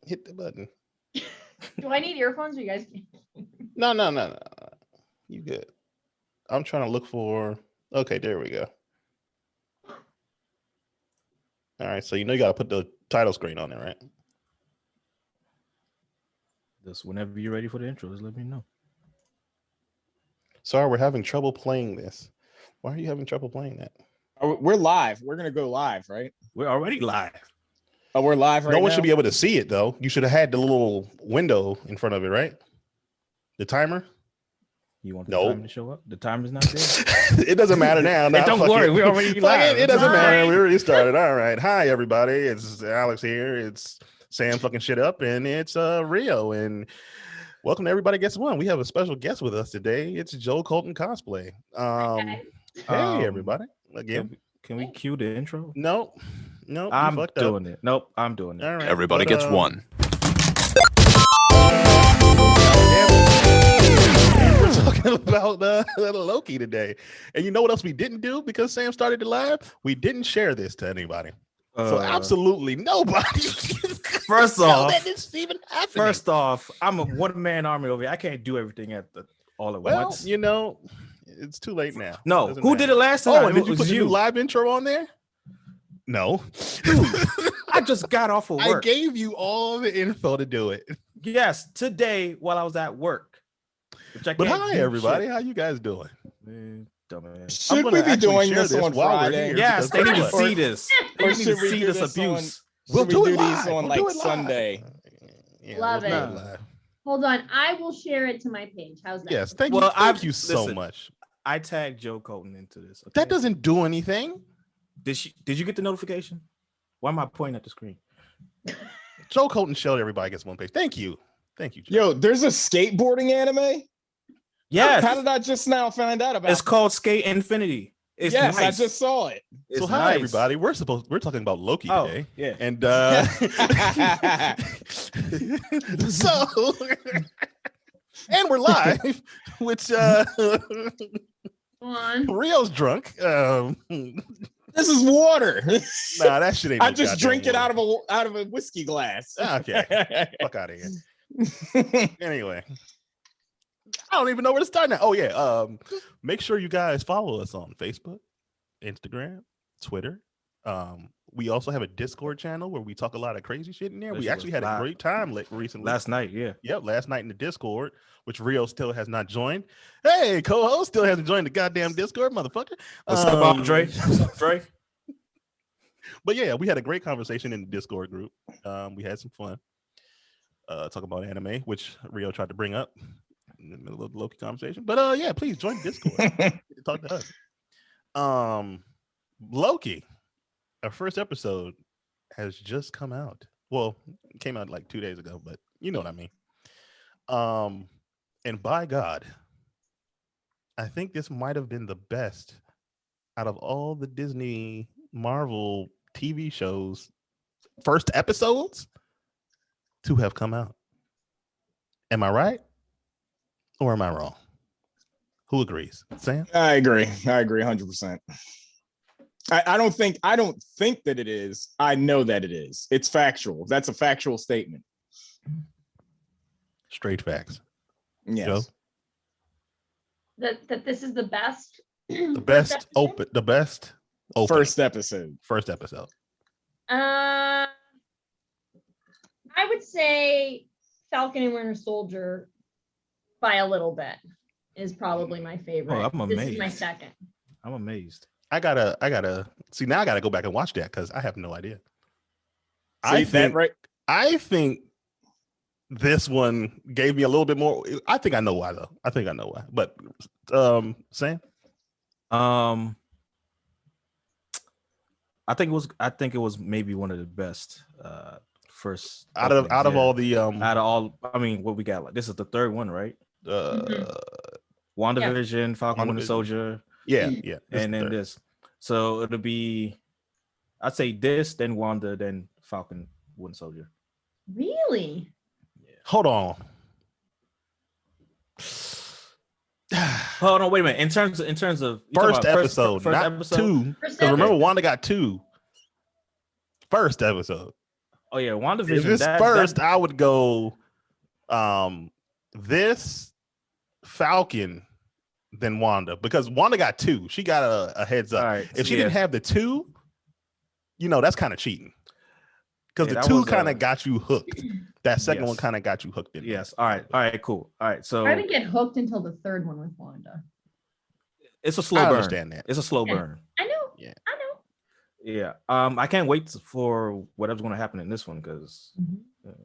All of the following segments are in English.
Hit the button. Do I need earphones or you guys? No. You good. I'm trying to look for. Okay, there we go. All right, so you got to put the title screen on there, right? Just whenever you're ready for the intro, just let me know. Sorry, we're having trouble playing this. Why are you having trouble playing that? We're live. We're gonna go live, right? We're already live. Oh, we're live right now? No one should be able to see it, though. You should have had the little window in front of it, right? The timer? You want the time to show up? The timer's not there. It doesn't matter now. Hey, don't worry, we're already live. It doesn't matter. We already started. All right. Hi, everybody. It's Alex here. It's Sam fucking shit up, and it's Rio. And welcome to Everybody Gets One. We have a special guest with us today. It's Joe Colton Cosplay. Hey, everybody. Again. Can we cue the intro? No, I'm doing it. Nope, I'm doing it. All right, Everybody gets one. We're talking about Loki today. And you know what else we didn't do because Sam started the live? We didn't share this to anybody. So absolutely nobody. First off, that it's even happening. First off, I'm a one-man army over here. I can't do everything all at once. You know, it's too late now. No, who did it last time? Oh, did you put your live intro on there? No. Dude, I just got off of work. I gave you all the info to do it. Yes, today while I was at work. But hi, everybody. How you guys doing? Man, dumbass. Should we be doing this on Friday? Yes, they need to see this. They need to see this abuse. We'll do these on like Sunday. Love it. Hold on, I will share it to my page. How's that? Yes, thank you so much. I tagged Joe Colton into this. Okay? That doesn't do anything. Did you get the notification? Why am I pointing at the screen? Joe Colton showed Everybody Gets One page. Thank you, Joe. Yo, there's a skateboarding anime. Yes. How did I just now find out about? It's called Skate Infinity. It's nice. I just saw it. So hi everybody. We're talking about Loki today. Yeah. And and we're live, which Rio's drunk. This is water. Nah, that shit ain't. I just drink it out of a whiskey glass. Okay. Fuck out of here. Anyway. I don't even know where to start now. Oh yeah. Make sure you guys follow us on Facebook, Instagram, Twitter. We also have a Discord channel where we talk a lot of crazy shit in there. We actually had a great time recently. Last night, yeah. Yep, last night in the Discord, which Rio still has not joined. Hey, co-host still hasn't joined the goddamn Discord, motherfucker. What's up, Andre? What's up, Dre? But yeah, we had a great conversation in the Discord group. We had some fun. Talking about anime, which Rio tried to bring up in the middle of the Loki conversation. But yeah, please join Discord. Talk to us. Loki, our first episode has just come out. Well, it came out like 2 days ago, but you know what I mean. And by God, I think this might have been the best out of all the Disney Marvel TV shows, first episodes to have come out. Am I right? Or am I wrong? Who agrees? Sam? I agree 100%. I don't think that it is. I know that it is. It's factual. That's a factual statement. Straight facts. Yes. Joe? That this is the best. The best open. The best open. First episode. I would say Falcon and Winter Soldier by a little bit is probably my favorite. Oh, I'm amazed. This is my second. I'm amazed. I gotta see now. I gotta go back and watch that because I have no idea. I think this one gave me a little bit more. I think I know why though. But Sam? I think it was maybe one of the best first out of all the I mean, what we got, like this is the third one, right? WandaVision, Falcon Winter Soldier. Yeah. And then this. So it'll be, I'd say this, then Wanda, then Falcon Winter Soldier. Really? Yeah. Hold on. Hold on, wait a minute. In terms of first episode, not episode? two. Because remember, Wanda got two. First episode. Oh yeah, If WandaVision. it's first, I would go this Falcon than Wanda, because Wanda got 2. She got a heads up. All right, If she didn't have the 2, that's kind of cheating. Because the 2 kind of got you hooked. That second one kind of got you hooked in. Yes. All right, cool. All right. So I didn't get hooked until the third one with Wanda. it's a slow I burn. understand that. It's a slow burn. I know. Yeah. I know. Yeah. I can't wait for whatever's going to happen in this one, because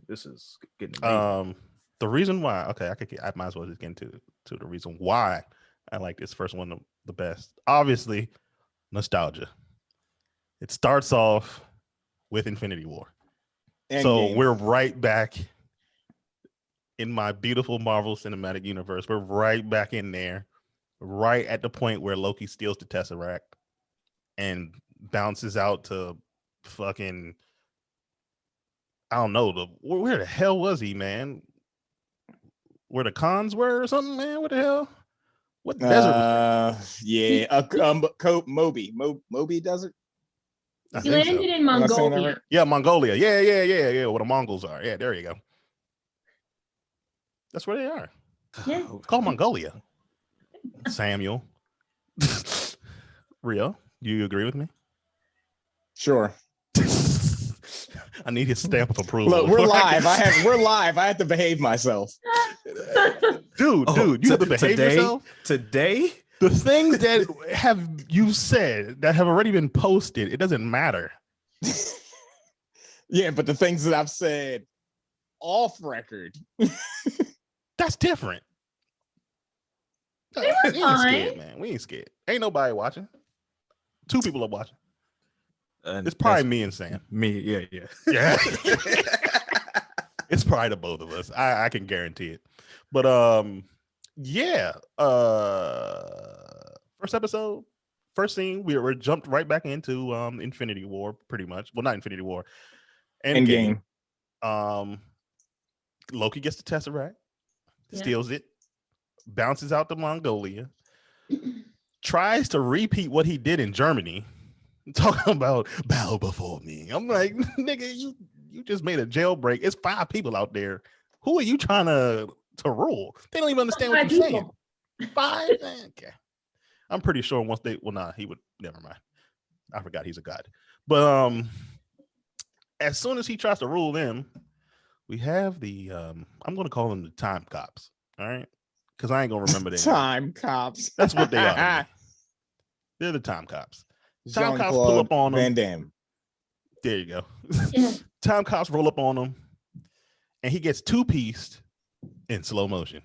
this is getting amazing. The reason why, I might as well just get into the reason why I like this first one the best. Obviously, nostalgia. It starts off with Infinity War. So we're right back in my beautiful Marvel Cinematic Universe. We're right back in there, right at the point where Loki steals the Tesseract and bounces out to fucking, I don't know, where the hell was he, man? Where the cons were or something, man? What the hell? What desert was that? Moby Desert. He landed in Mongolia. Right? Yeah, Mongolia. Yeah. Where the Mongols are. Yeah, there you go. That's where they are. Yeah. It's called Mongolia. Samuel. Rio, do you agree with me? Sure. I need his stamp of approval. Look, we're live. We're live. I have to behave myself. Dude, you have to behave yourself. Today? The things that you said that have already been posted, it doesn't matter. Yeah, but the things that I've said off record. That's different. We ain't scared, man. We ain't scared. Ain't nobody watching. 2 people are watching. It's probably me and Sam. Me, yeah. Yeah. It's probably the both of us. I can guarantee it. But yeah. First episode, first scene, we're jumped right back into Infinity War, pretty much. Well, not Infinity War. Endgame. Loki gets the Tesseract, steals it, bounces out to Mongolia, tries to repeat what he did in Germany, talking about bow before me. I'm like, nigga, you just made a jailbreak. It's 5 people out there. Who are you trying to rule? They don't even understand what you're saying. 5? Okay. I'm pretty sure once he would, never mind. I forgot he's a god. But as soon as he tries to rule them, we have the I'm gonna call them the time cops. All right. Because I ain't gonna remember their time cops. That's what they are. They're the time cops. Time cops pull up on them. Van Damme. There you go. Time cops roll up on him, and he gets 2-pieced in slow motion.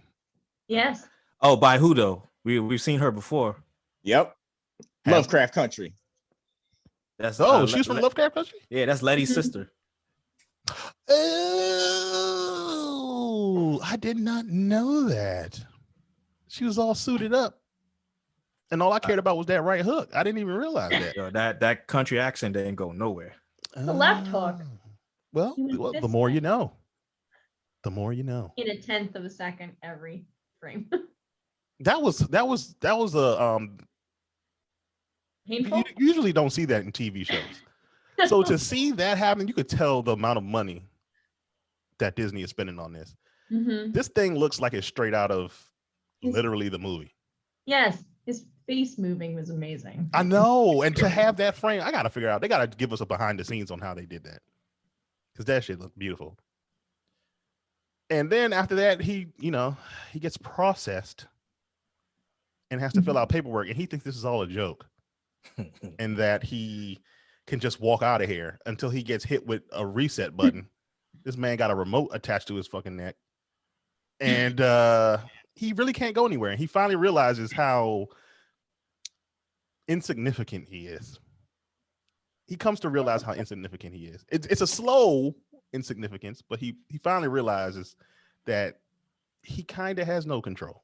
Yes. Oh, by who though? We've seen her before. Yep. Lovecraft Country. That's she's from Lovecraft Country? Yeah, that's Letty's sister. Oh, I did not know that. She was all suited up. And all I cared about was that right hook. I didn't even realize that. Yo, that country accent didn't go nowhere. The left hook. Well, the more you know. The more you know. In 1/10 of a second every frame. That was a Painful. You usually don't see that in TV shows. So to see that happen, you could tell the amount of money that Disney is spending on this. Mm-hmm. This thing looks like it's straight out of literally the movie. Yes, his face moving was amazing. I know, and to have that frame, I gotta figure out. They gotta give us a behind the scenes on how they did that, because that shit looked beautiful. And then after that, he gets processed and has to fill out paperwork, and he thinks this is all a joke, and that he can just walk out of here until he gets hit with a reset button. This man got a remote attached to his fucking neck, and he really can't go anywhere. And he finally realizes how insignificant he is. He comes to realize how insignificant he is. It's a slow insignificance, but he finally realizes that he kind of has no control.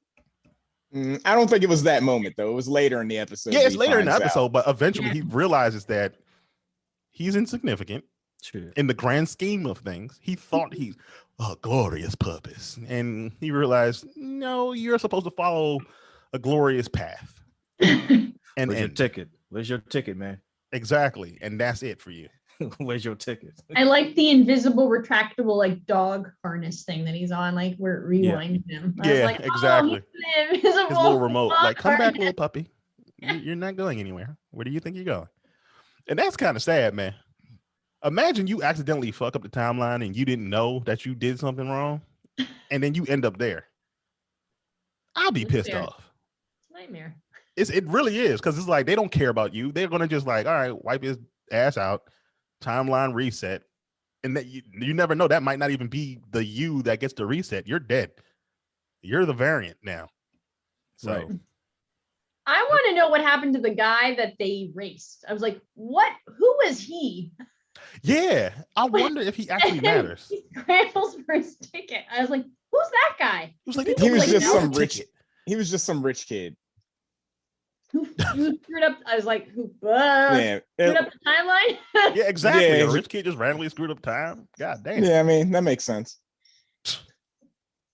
I don't think it was that moment though. It was later in the episode. Yeah, it's later in the episode, but eventually he realizes that he's insignificant. True. In the grand scheme of things. He thought he's a glorious purpose, and he realized, no, you're supposed to follow a glorious path. Where's your ticket? Where's your ticket, man? Exactly, and that's it for you. Where's your ticket? I like the invisible, retractable, like dog harness thing that he's on, like where it rewinds him. I was Yeah, like, oh, exactly. he's an invisible His little remote, dog like, come back, harness. little puppy. You're not going anywhere. Where do you think you're going? And that's kind of sad, man. Imagine you accidentally fuck up the timeline and you didn't know that you did something wrong, and then you end up there. I'll be pissed Nightmare. off. It's a nightmare. It really is, because it's like they don't care about you. They're gonna just like, all right, wipe his ass out, timeline reset, and that you never know. That might not even be the you that gets the reset. You're dead. You're the variant now. So. Right. I want to know what happened to the guy that they erased. I was like, what? Who is he? Yeah, I wonder if he actually matters. He scrambles for his ticket. I was like, who's that guy? He was like, He they was took just away some our rich. ticket. He was just some rich kid. Who screwed up? I was like, who Yeah, screwed up the timeline? Yeah, exactly. Yeah, A rich kid just randomly screwed up time. God damn. yeah. I mean, that makes sense.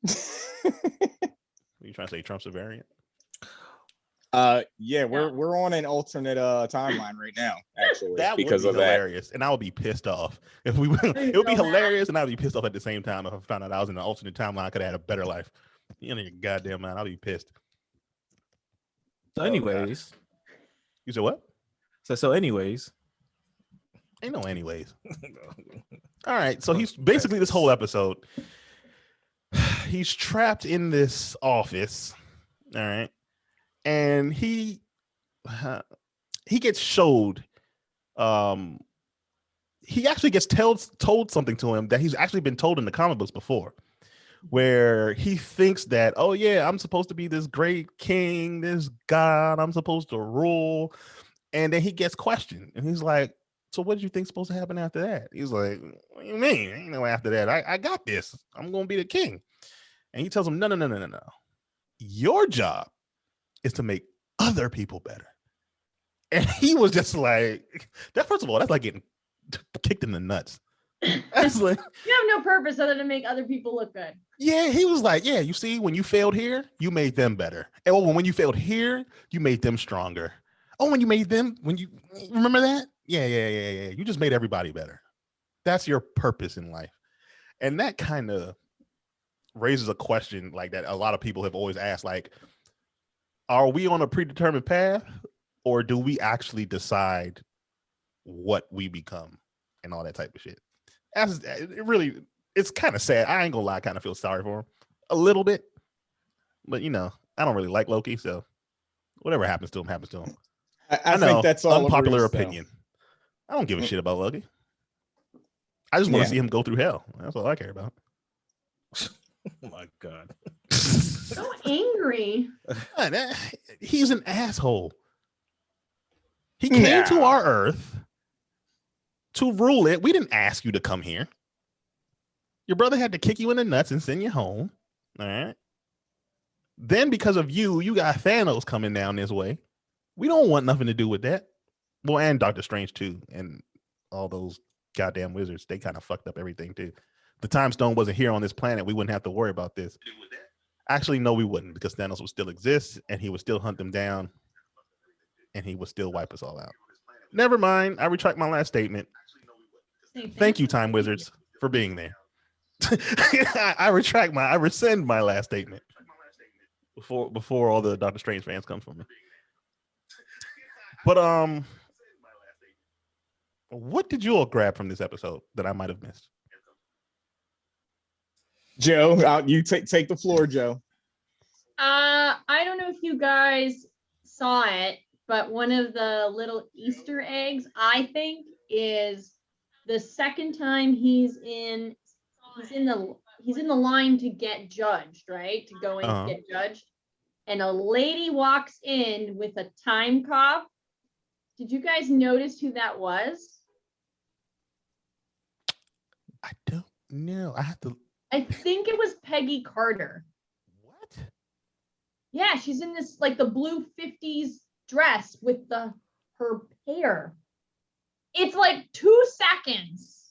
You trying to say Trump's a variant? Yeah, we're on an alternate timeline right now, actually, That because would of be that. hilarious, and I would be pissed off if we. It would be hilarious, and I'd be pissed off at the same time if I found out I was in an alternate timeline. I could have had a better life. You know, your goddamn mind. I'll be pissed. So, anyways, You said what? so anyways, Ain't no anyways. All right, so he's basically this whole episode. He's trapped in this office. All right, and he gets showed. He actually gets told something to him that he's actually been told in the comic books before, where he thinks that, oh yeah, I'm supposed to be this great king, this god, I'm supposed to rule, and then he gets questioned, and he's like, so what did you think supposed to happen after that? He's like, what do you mean? Ain't no after that. I got this. I'm gonna be the king. And he tells him, no. Your job is to make other people better. And he was just like, that. First of all, that's like getting kicked in the nuts. That's like, You have no purpose other than make other people look good. yeah, he was like, yeah, you see, when you failed here, you made them better. And when you failed here, you made them stronger. Oh, when you remember that? Yeah. You just made everybody better. That's your purpose in life. And that kind of raises a question like that a lot of people have always asked, like, are we on a predetermined path, or do we actually decide what we become and all that type of shit? It's kind of sad. I ain't gonna lie, I kind of feel sorry for him a little bit, but you know, I don't really like Loki, so whatever happens to him happens to him. I know, think that's all unpopular Bruce, though. opinion. I don't give a shit about Loki. I just want to see him go through hell. That's all I care about. oh my god, So angry. Man, he's an asshole. He came to our Earth to rule it. We didn't ask you to come here. Your brother had to kick you in the nuts and send you home. All right. Then because of you, you got Thanos coming down this way. We don't want nothing to do with that. Well, and Doctor Strange too, and all those goddamn wizards. They kind of fucked up everything too. The time stone wasn't here on this planet, we wouldn't have to worry about this. Actually, no, we wouldn't, because Thanos would still exist, and he would still hunt them down, and he would still wipe us all out. Never mind. I retract my last statement. Thank you, Time Wizards, for being there. I rescind my last statement before all the Doctor Strange fans come for me. But what did you all grab from this episode that I might have missed? Joe, you take the floor, Joe. I don't know if you guys saw it, but one of the little Easter eggs, I think, is the second time he's in the line to get judged, right? To go in and get judged. And a lady walks in with a time cop. Did you guys notice who that was? I don't know. I think it was Peggy Carter. What? Yeah, she's in this like the blue 50s dress with her hair. It's like 2 seconds.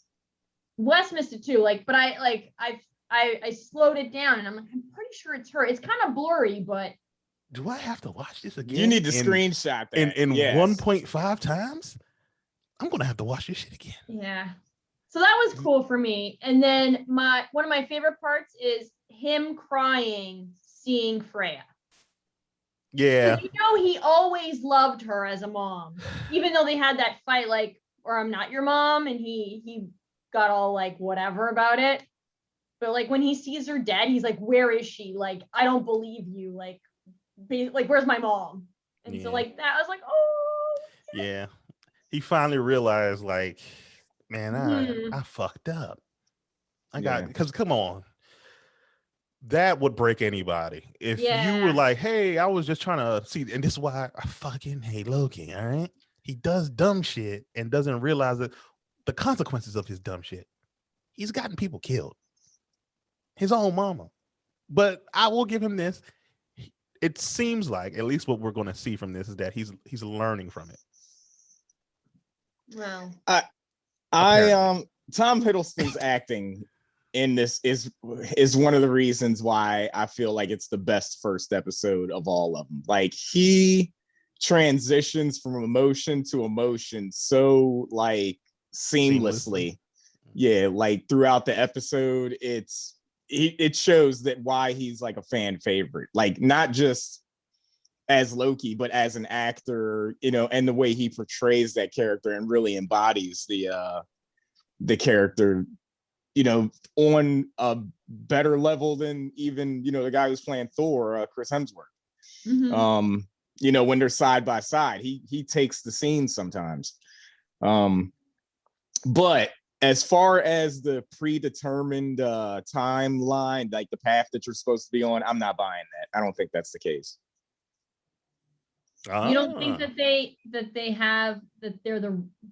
Wes missed it too. But I slowed it down and I'm pretty sure it's her. It's kind of blurry, but do I have to watch this again? You need to screenshot that in 1.5 times? I'm gonna have to watch this shit again. Yeah. So that was cool for me. And then one of my favorite parts is him crying seeing Freya. Yeah. You know, he always loved her as a mom, even though they had that fight, like, or I'm not your mom, and he got all like whatever about it. But like when he sees her dead, he's like, where is she? Like, I don't believe you. Like where's my mom? And so like that, I was like, oh. Yeah. He finally realized, like, man, Mhm. I fucked up. Because come on. That would break anybody. If you were like, hey, I was just trying to see, and this is why I fucking hate Loki, all right? He does dumb shit and doesn't realize that the consequences of his dumb shit. He's gotten people killed. His own mama. But I will give him this. It seems like, at least what we're going to see from this, is that he's learning from it. Well, Tom Hiddleston's acting in this is one of the reasons why I feel like it's the best first episode of all of them. Like, he transitions from emotion to emotion so like seamlessly. Yeah, like throughout the episode, it shows that why he's like a fan favorite, like not just as Loki, but as an actor, you know, and the way he portrays that character and really embodies the character, you know, on a better level than even, you know, the guy who's playing Thor, Chris Hemsworth. mhm. You know, when they're side by side, he takes the scene sometimes. But as far as the predetermined timeline, like the path that you're supposed to be on, I'm not buying that. I don't think that's the case. You don't think that they're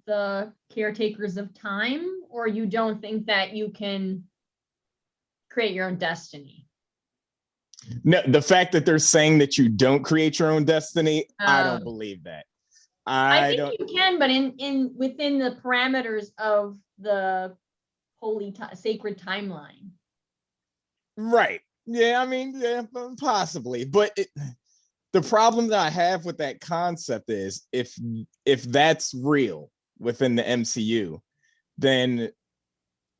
the caretakers of time, or you don't think that you can create your own destiny? No, the fact that they're saying that you don't create your own destiny, I don't believe that. I think you can, but in within the parameters of the sacred timeline. Right. Yeah, I mean, yeah, possibly. But the problem that I have with that concept is if that's real within the MCU, then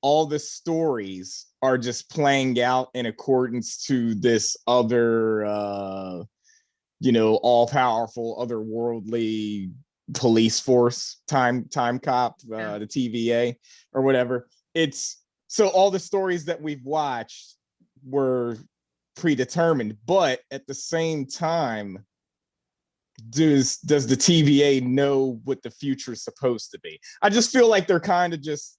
all the stories are just playing out in accordance to this other you know, all-powerful, otherworldly police force, time cop, the TVA or whatever. It's so all the stories that we've watched were predetermined, but at the same time, does the TVA know what the future is supposed to be? I just feel like they're kind of just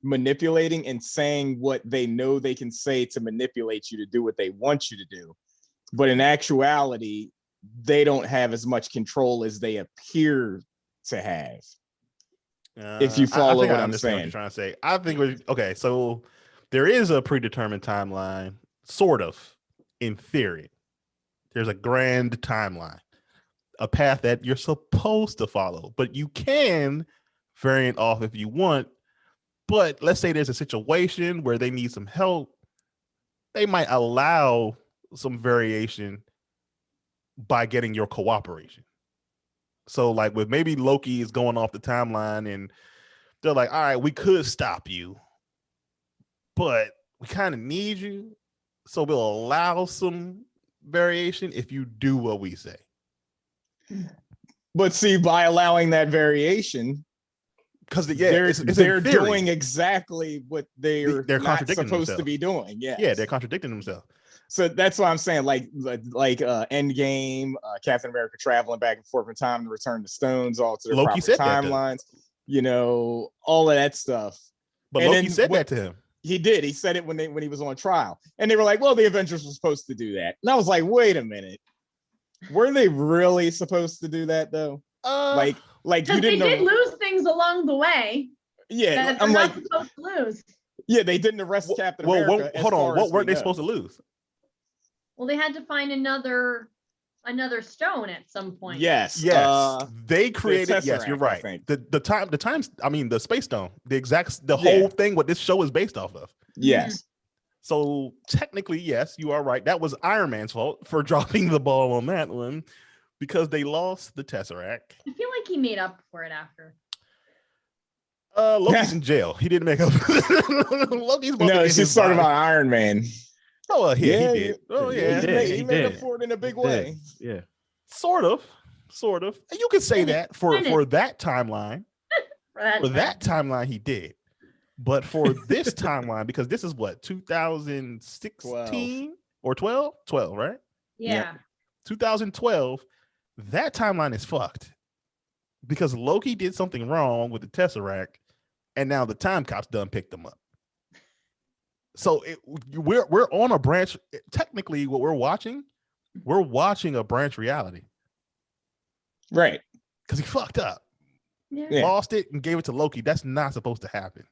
manipulating and saying what they know they can say to manipulate you to do what they want you to do. But in actuality, they don't have as much control as they appear to have. If you follow what I'm saying. What you're trying to say. I think okay, so there is a predetermined timeline, sort of, in theory. There's a grand timeline, a path that you're supposed to follow, but you can vary it off if you want. But let's say there's a situation where they need some help, they might allow some variation by getting your cooperation. So like with maybe Loki is going off the timeline and they're like, all right, we could stop you, but we kind of need you. So we'll allow some variation if you do what we say. But see, by allowing that variation, because they're doing exactly what they're not supposed themselves to be doing. Yeah, they're contradicting themselves. So that's what I'm saying. Like Endgame, Captain America traveling back and forth in time to return the stones all to their Loki proper timelines. You know, all of that stuff. But Loki said that to him. He did. He said it when he was on trial, and they were like, "Well, the Avengers were supposed to do that." And I was like, "Wait a minute, were they really supposed to do that though?" Like you didn't. They did lose things along the way. Yeah, I'm like, supposed to lose. Yeah, they didn't arrest Captain America. Hold on, what weren't they supposed to lose? Well, they had to find another stone at some point. Yes. They created. Yes, you're right. The times. I mean, the Space Stone. The whole thing. What this show is based off of. Yes. So technically, yes, you are right. That was Iron Man's fault for dropping the ball on that one, because they lost the Tesseract. I feel like he made up for it after. Loki's in jail. He didn't make up. Loki's about to No, get she's his talking body. about Iron Man. Oh, well, yeah, Yeah, he did. Oh, yeah, yeah. He made up did. for it in a big He did. way. Yeah. Sort of. And you could say Kinda, that for kinda. that timeline. For that timeline, he did. But for this timeline, because this is what, 2016 or 12? 12, right? Yeah. 2012, that timeline is fucked. Because Loki did something wrong with the Tesseract, and now the time cops done picked them up. So we're on a branch. Technically, what we're watching a branch reality. Right. Because he fucked up. Yeah. Lost it and gave it to Loki. That's not supposed to happen.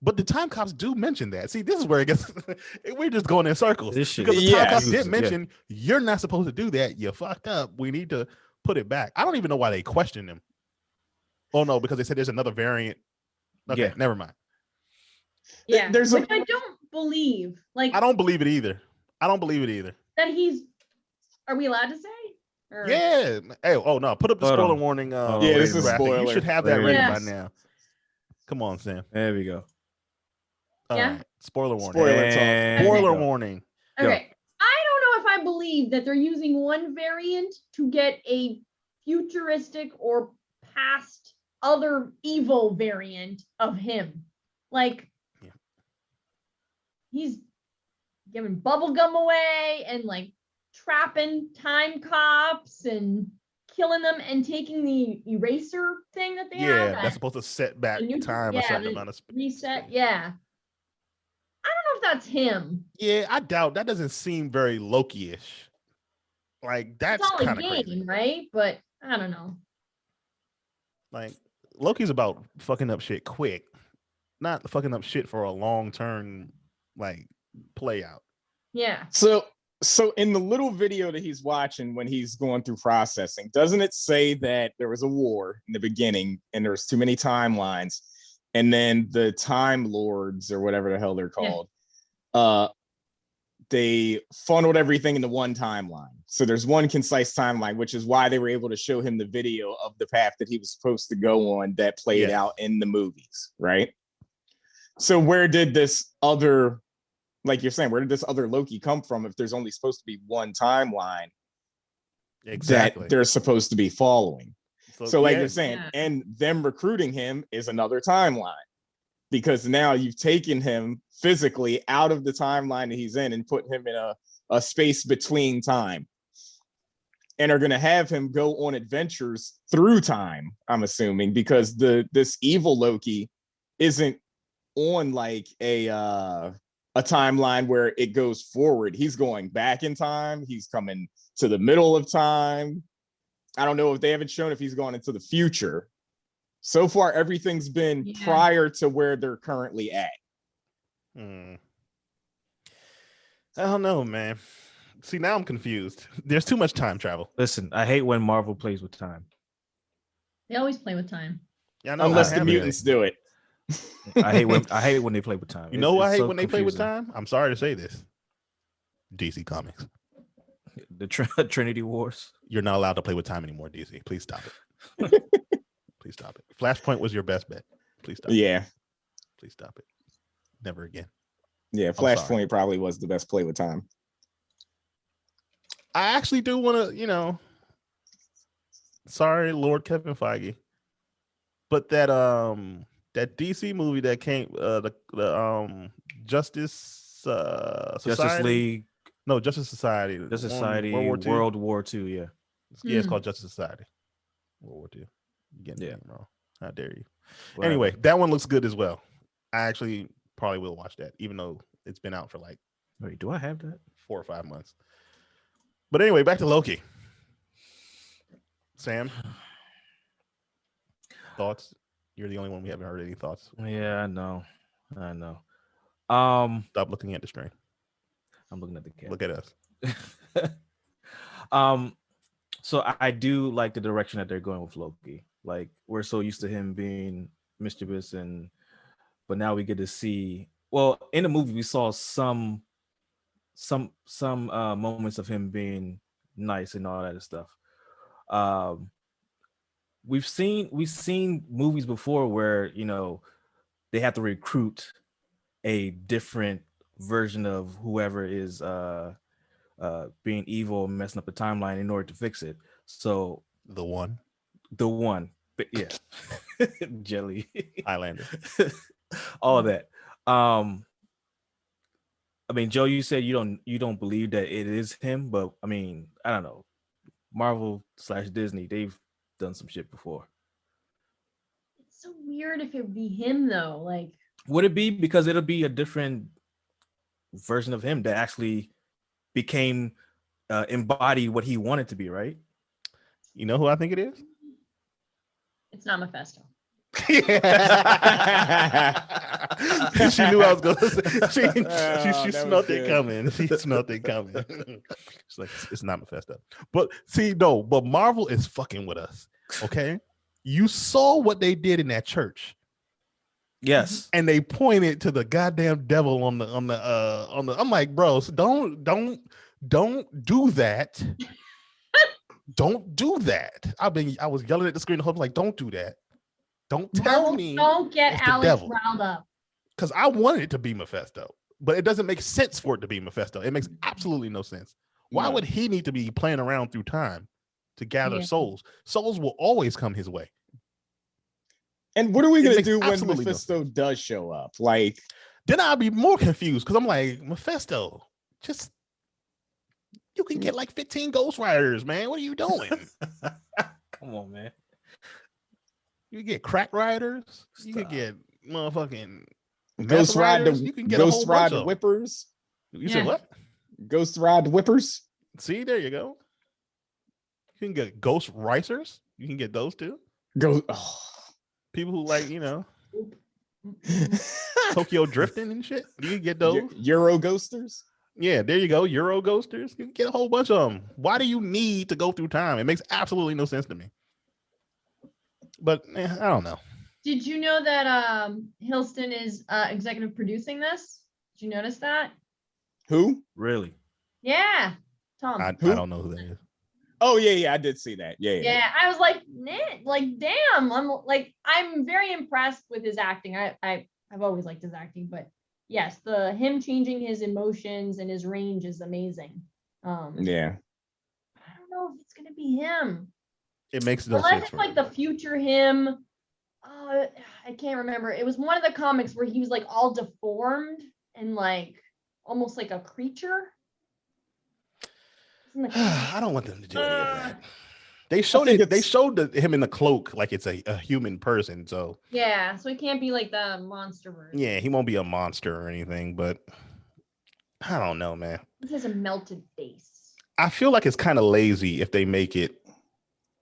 But the time cops do mention that. See, this is where it gets. We're just going in circles. This shit Because the is time cops confusing, did mention you're not supposed to do that. You fucked up. We need to put it back. I don't even know why they questioned him. Oh no, because they said there's another variant. Okay, Yeah. never mind. Yeah. There's Which I don't believe. Like, I don't believe it either. that he's. Are we allowed to say? Or... Yeah. Hey, oh no, put up the Hold spoiler on. warning. Yeah, this is graphic. You spoiler. should have that There ready it by is. now. Come on, Sam. There we go. All Yeah. right. Spoiler warning. Spoiler talk. And- Spoiler Go. warning. Go. Okay. I don't know if I believe that they're using one variant to get a futuristic or past other evil variant of him. Like, Yeah. he's giving bubble gum away and like trapping time cops and killing them and taking the eraser thing that they Yeah, have. that's supposed to set back time a certain amount of reset. Yeah. I don't know if that's him. Yeah, I doubt that doesn't seem very Loki-ish. Like that's It's all a kind of game, crazy. right? But I don't know. Like Loki's about fucking up shit quick, not fucking up shit for a long-term like play out. Yeah. So in the little video that he's watching when he's going through processing, doesn't it say that there was a war in the beginning and there was too many timelines, and then the Time Lords or whatever the hell they're called, they funneled everything into one timeline. So there's one concise timeline, which is why they were able to show him the video of the path that he was supposed to go on that played out in the movies, right? So where did this other, like you're saying, where did this other Loki come from if there's only supposed to be one timeline that they're supposed to be following? So like you're saying, and them recruiting him is another timeline, because now you've taken him physically out of the timeline that he's in and put him in a space between time, and are going to have him go on adventures through time, I'm assuming, because this evil Loki isn't on like a timeline where it goes forward. He's going back in time. He's coming to the middle of time. I don't know if they haven't shown if he's going into the future. So far, everything's been prior to where they're currently at. I don't know, man. See, now I'm confused. There's too much time travel. Listen, I hate when Marvel plays with time. They always play with time. Yeah, I know. Unless the mutants do it. I hate when they play with time. You know who I hate when they play with time? I'm sorry to say this. DC Comics. The Trinity Wars. You're not allowed to play with time anymore, DC. Please stop it. Please stop it. Flashpoint was your best bet. Please stop it. Please stop it. Never again. Yeah, Flashpoint probably was the best play with time. I actually do want to, sorry, Lord Kevin Feige, but that DC movie that came, the Justice Society? Justice League. No, Justice Society. Justice Society. World War II. Yeah. Yeah, it's called Justice Society. World War II. You're getting it wrong. How dare you? Whatever. Anyway, that one looks good as well. I actually probably will watch that, even though it's been out for like, wait, do I have that? 4 or 5 months. But anyway, back to Loki. Sam, thoughts? You're the only one we haven't heard any thoughts. Yeah, I know. Stop looking at the screen. I'm looking at the camera. Look at us. So I do like the direction that they're going with Loki. Like, we're so used to him being mischievous, but now we get to see. Well, in the movie we saw some moments of him being nice and all that stuff. we've seen movies before where they have to recruit a different version of whoever is being evil and messing up the timeline in order to fix it. So the one, but yeah, Jelly, Highlander, all of that. I mean, Joe, you said you don't believe that it is him, but I mean, I don't know. Marvel/Disney, they've done some shit before. It's so weird if it would be him though. Like, would it be? Because it'll be a different version of him that actually became embodied what he wanted to be, right? You know who I think it is? It's not Mephisto. She knew I was going to say. She smelled it coming. She smelled it coming. She's like, it's not Mephisto. But see, no, but Marvel is fucking with us. Okay, you saw what they did in that church. Yes, and they pointed to the goddamn devil on the. I'm like, bro, so don't do that. Don't do that. I was yelling at the screen the whole time, like, don't do that. Don't tell me. Don't get Alex riled up. Because I wanted it to be Mephisto, but it doesn't make sense for it to be Mephisto. It makes absolutely no sense. Why would he need to be playing around through time to gather souls? Souls will always come his way. And what are we going to do when Mephisto does show up? Like, then I'll be more confused because I'm like, Mephisto, just you can get like 15 Ghost Riders, man. What are you doing? Come on, man. You get crack riders. You could get motherfucking Ghost Ride. You can get Ghost Ride Whippers. You said what? Ghost Ride Whippers. See, there you go. You can get Ghost Ricers. You can get those too. People who like, Tokyo drifting and shit. You can get those. Euro Ghosters. Yeah, there you go. Euro Ghosters. You can get a whole bunch of them. Why do you need to go through time? It makes absolutely no sense to me. But I don't know. Did you know that Hiddleston is executive producing this? Did you notice that? Who? Really? Yeah, Tom. I don't know who that is. Oh yeah, I did see that. Yeah. I was like, damn. I'm very impressed with his acting. I've always liked his acting, but yes, him changing his emotions and his range is amazing. Yeah. I don't know if it's gonna be him. It makes no sense. Like the future him. I can't remember. It was one of the comics where he was like all deformed and like almost like a creature. I don't want them to do any of that. They showed it. They showed him in the cloak like it's a human person. So yeah, so it can't be like the monster version. Yeah, he won't be a monster or anything. But I don't know, man. This has a melted face. I feel like it's kind of lazy if they make it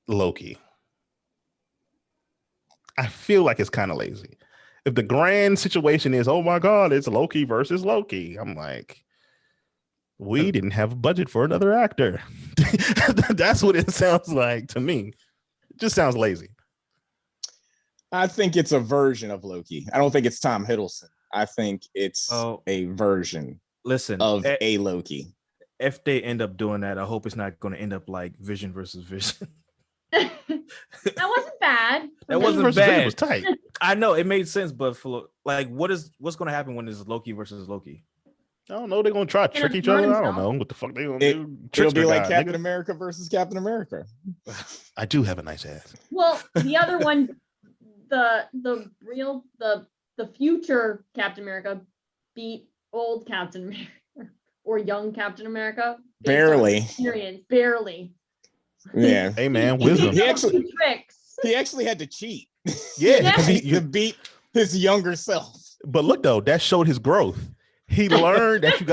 Loki. I feel like it's kind of lazy. If the grand situation is, oh my God, it's Loki versus Loki, I'm like, we didn't have a budget for another actor. That's what it sounds like to me. It just sounds lazy. I think it's a version of Loki. I don't think it's Tom Hiddleston. I think it's a version of a Loki. If they end up doing that, I hope it's not going to end up like Vision versus Vision. That wasn't bad. That wasn't bad. It was tight. I know it made sense, but for like, what's going to happen when it's Loki versus Loki? I don't know. They're going to try to trick each other. I don't know what the fuck they're going to do. It'll be like Captain America versus Captain America. I do have a nice ass. Well, the other one, the future Captain America beat old Captain America or young Captain America. Barely. Experience, barely. Yeah. Hey man, wisdom. He actually had to cheat. Yeah, to beat his younger self. But look though, that showed his growth. He learned that he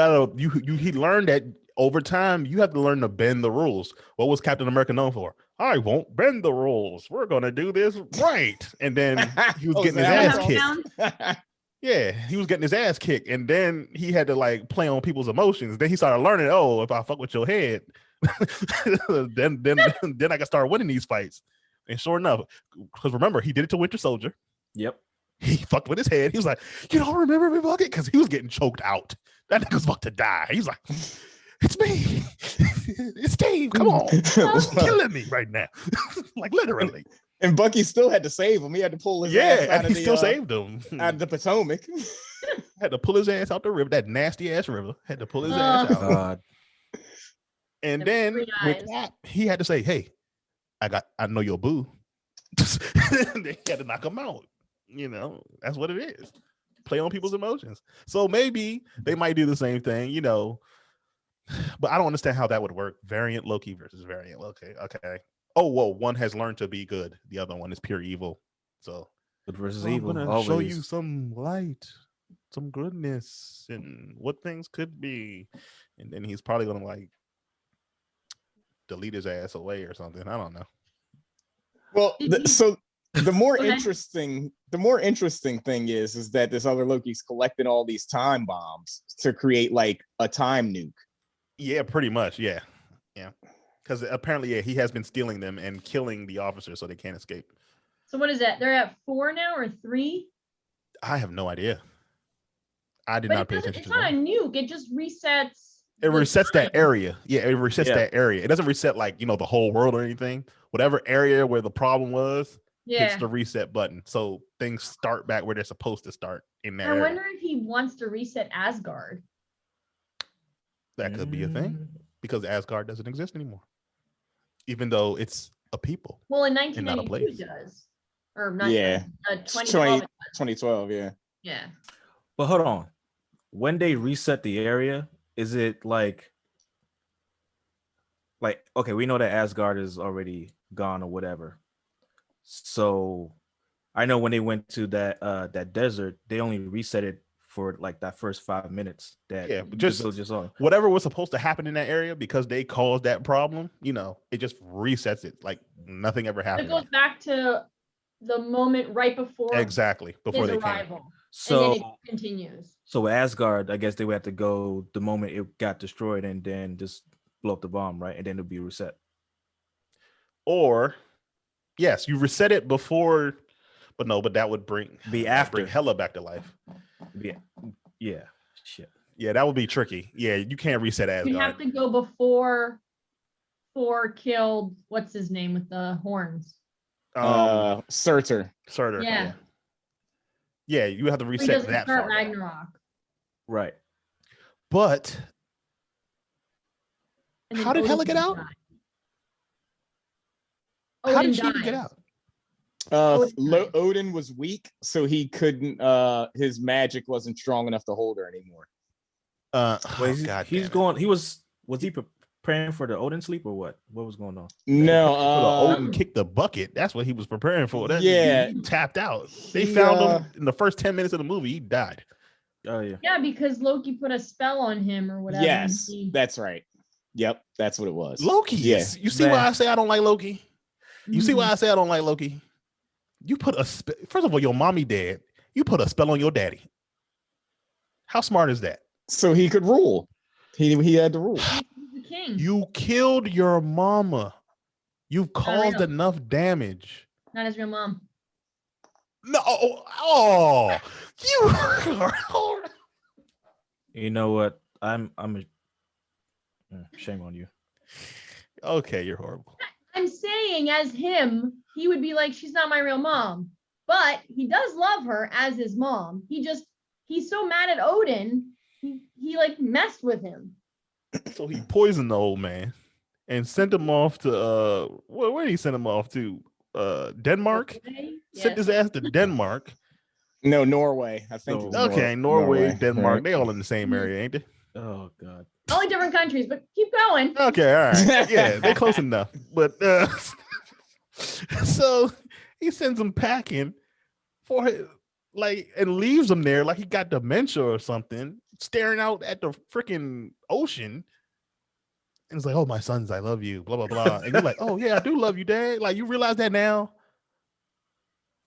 learned that over time you have to learn to bend the rules. What was Captain America known for? I won't bend the rules. We're gonna do this right. And then he was getting his ass kicked. Yeah, he was getting his ass kicked, and then he had to like play on people's emotions. Then he started learning, oh, if I fuck with your head, then I can start winning these fights. And sure enough, because remember, he did it to Winter Soldier. Yep. He fucked with his head. He was like, you don't remember me fucking? Because he was getting choked out. That nigga's about to die. He's like, it's me. It's Steve. Come on. You're killing me right now. Like literally. And Bucky still had to save him. He had to pull his ass Yeah, out and of he the still saved him. out of the Potomac. Had to pull his ass out the river, that nasty ass river. Had to pull his ass Oh. out. God. And The then three with eyes. that, he had to say, "Hey, I know your boo." They had to knock him out. You know, that's what it is. Play on people's emotions. So maybe they might do the same thing, you know. But I don't understand how that would work. Variant Loki versus variant Loki. Okay. Oh, whoa. One has learned to be good. The other one is pure evil. So Good versus I'm evil. gonna Always. show you some light, some goodness, and what things could be. And then he's probably gonna like delete his ass away or something. I don't know. Well, Did you- so the more Go ahead. interesting thing is that this other Loki's collecting all these time bombs to create like a time nuke. Yeah, pretty much. Yeah. Because apparently, he has been stealing them and killing the officers so they can't escape. So what is that? They're at 4 now or 3? I have no idea. I did But not pay it's attention to not a that. nuke. It just resets. It the resets that time. area. Yeah, it resets Yeah. that area. It doesn't reset like, you know, the whole world or anything. Whatever area where the problem was hits Yeah. the reset button. So things start back where they're supposed to start in that I area. wonder if he wants to reset Asgard. That could be a thing because Asgard doesn't exist anymore. Even though it's a people. Well, in not a 1992 place. it does. Or not. Yeah. 2012. 2012, yeah. Yeah. But hold on. When they reset the area, is it like okay, we know that Asgard is already gone or whatever. So I know when they went to that desert, they only reset it for like that first 5 minutes that Yeah, the just villagers on. whatever was supposed to happen in that area because they caused that problem, you know, it just resets it like nothing ever It happened. goes back to the moment right before Exactly before his they came. arrival. So and then it continues. so Asgard, I guess they would have to go the moment it got destroyed and then just blow up the bomb, right? And then it'll be reset. Or yes, you reset it before, but no, but that would bring after. Hela back to life. Yeah. Shit. Yeah, that would be tricky. Yeah, you can't reset You have Asgard. to go before Thor killed what's his name with the horns. Surtur. Surtur. Yeah. Yeah, you have to He reset doesn't that start far back. Ragnarok. Right. But And then how did Odin Hela get out? died. How Odin did she even get dies. out? Odin was weak, so he couldn't. His magic wasn't strong enough to hold her anymore. He's going. Was he preparing for the Odin sleep or what? What was going on? No, For the Odin kick the bucket. That's what he was preparing for. That Yeah. he tapped out. They He, found him in the first 10 minutes of the movie. He died. Oh yeah. Yeah, because Loki put a spell on him or whatever. and yes, he- that's right. Yep, that's what it was. Loki. Yeah. You see why I say I don't like Loki? You see Mhm. why I say I don't like Loki? You put first of all, your mommy dead. You put a spell on your daddy. How smart is that? So he could rule. He had to rule. He's the king. You killed your mama. You've caused real. enough damage. Not his real mom. No, you are. You know what? Shame on you. Okay, you're horrible. I'm saying as him, he would be like, she's not my real mom. But he does love her as his mom. He's so mad at Odin, he like messed with him. So he poisoned the old man and sent him off to where did he send him off to? Denmark? Okay? Sent Yes. his ass to Denmark. No, Norway. I think. No. it was Okay, Norway, Norway, Denmark, right. they all in the same area, ain't they? Oh god. Only different countries, but keep going. Okay, all right. Yeah, they're close enough. But so he sends him packing for his, and leaves him there like he got dementia or something, staring out at the freaking ocean. And it's like, oh, my sons, I love you, blah, blah, blah. And you're like, oh, yeah, I do love you, Dad. Like, you realize that now?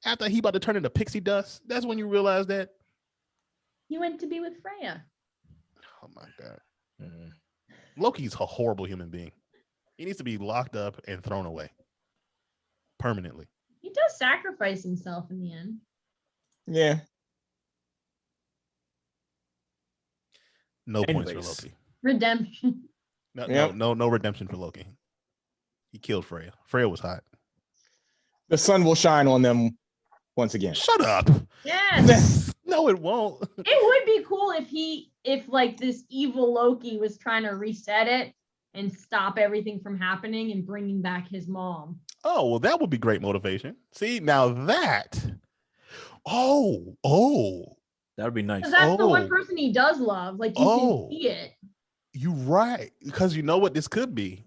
After he about to turn into pixie dust, that's when you realize that. He went to be with Freya. Oh, my God. Mhm. Loki's a horrible human being. He needs to be locked up and thrown away permanently. He does sacrifice himself in the end. Yeah. No points Anyways. for Loki. Redemption. No, Yep. no redemption for Loki. He killed Freya. Freya was hot. The sun will shine on them once again. Shut up. Yes. No, it won't. It would be cool if like this evil Loki was trying to reset it and stop everything from happening and bringing back his mom. Oh, well, that would be great motivation. See, now that. Oh. That would be nice. Because that's the one Oh. person he does love. Like you Oh. can see it. You right. Because you know what this could be?